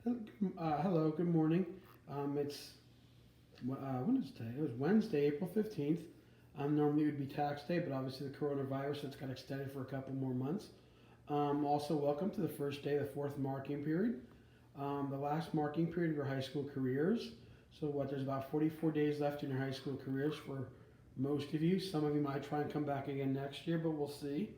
Hello, good morning. It's when is today? It was Wednesday, April 15th. Normally it would be tax day, but obviously the coronavirus it's got extended for a couple more months. Also, welcome to the first day of the fourth marking period, the last marking period of your high school careers. So, there's about 44 days left in your high school careers for most of you. Some of you might try and come back again next year, but we'll see.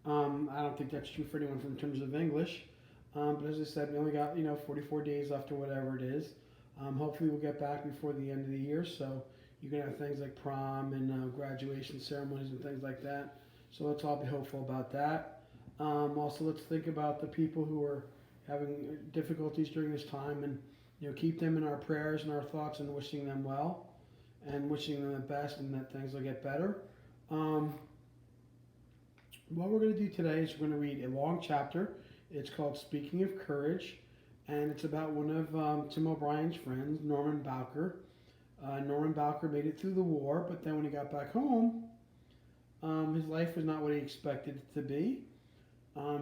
I don't think that's true for anyone in terms of English. But as I said, we only got 44 days left or whatever it is. Hopefully, we'll get back before the end of the year, so you can have things like prom and graduation ceremonies and things like that. So let's all be hopeful about that. Also, let's think about the people who are having difficulties during this time, and keep them in our prayers and our thoughts, and wishing them well, and wishing them the best, and that things will get better. Um, what we're going to do today is we're going to read a long chapter. It's called Speaking of Courage, and it's about one of Tim O'Brien's friends, Norman Bowker. Norman Bowker made it through the war, but then when he got back home, his life was not what he expected it to be.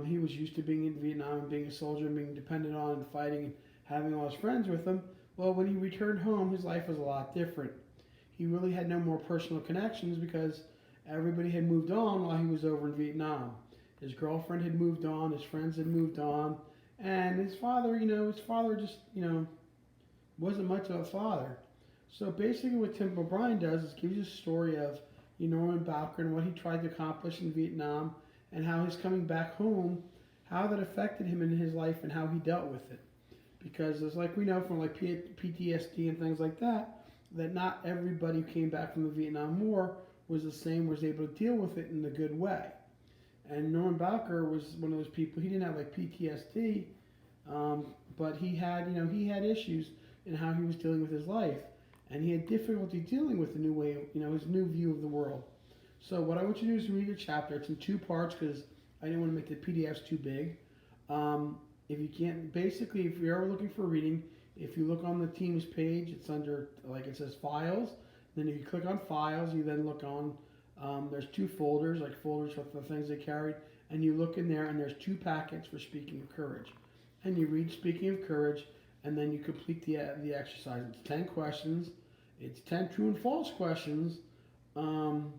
He was used to being in Vietnam and being a soldier and being dependent on and fighting and having all his friends with him. Well, when he returned home, his life was a lot different. He really had no more personal connections because everybody had moved on while he was over in Vietnam. His girlfriend had moved on, his friends had moved on, and his father just, wasn't much of a father. So basically, what Tim O'Brien does is gives you a story of Norman Bowker and what he tried to accomplish in Vietnam, and how his coming back home, how that affected him in his life, and how he dealt with it. Because it's like we know from like PTSD and things like that, that not everybody who came back from the Vietnam War was the same, was able to deal with it in a good way. And Norman Bowker was one of those people. He didn't have like PTSD, but he had issues in how he was dealing with his life, and he had difficulty dealing with the new way, his new view of the world. So what I want you to do is read a chapter. It's in two parts because I didn't want to make the PDFs too big. If you can't, basically, if you're ever looking for reading, if you look on the team's page, it's under like it says files. Then if you click on files, you then look on. There's two folders, like folders with the things they carried, and you look in there, and there's two packets for Speaking of Courage, and you read Speaking of Courage, and then you complete the exercise. It's 10 questions. It's 10 true and false questions. Um,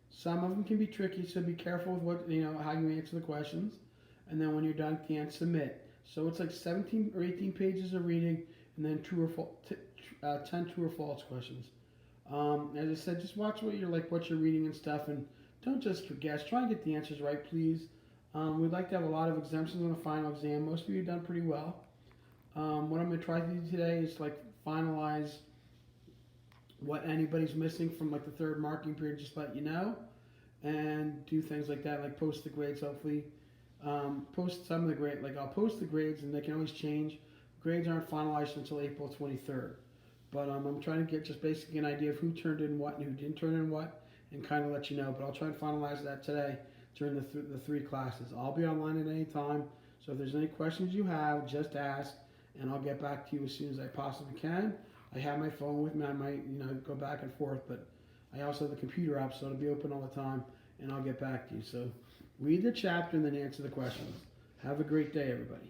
some of them can be tricky, so be careful with how you answer the questions. And then when you're done, you can submit. So it's like 17 or 18 pages of reading, and then 10 true or false questions. As I said, just watch what you're reading and stuff, and don't just guess. Try and get the answers right, please. We'd like to have a lot of exemptions on the final exam. Most of you have done pretty well. What I'm going to try to do today is like finalize what anybody's missing from like the third marking period. Just let you know, and do things like that, like post the grades. Hopefully, post some of the grade. Like I'll post the grades, and they can always change. Grades aren't finalized until April 23rd. But I'm trying to get just basically an idea of who turned in what and who didn't turn in what, and kind of let you know. But I'll try and finalize that today during the three classes. I'll be online at any time. So if there's any questions you have, just ask, and I'll get back to you as soon as I possibly can. I have my phone with me. I might go back and forth, but I also have the computer app, so it'll be open all the time, and I'll get back to you. So read the chapter and then answer the questions. Have a great day, everybody.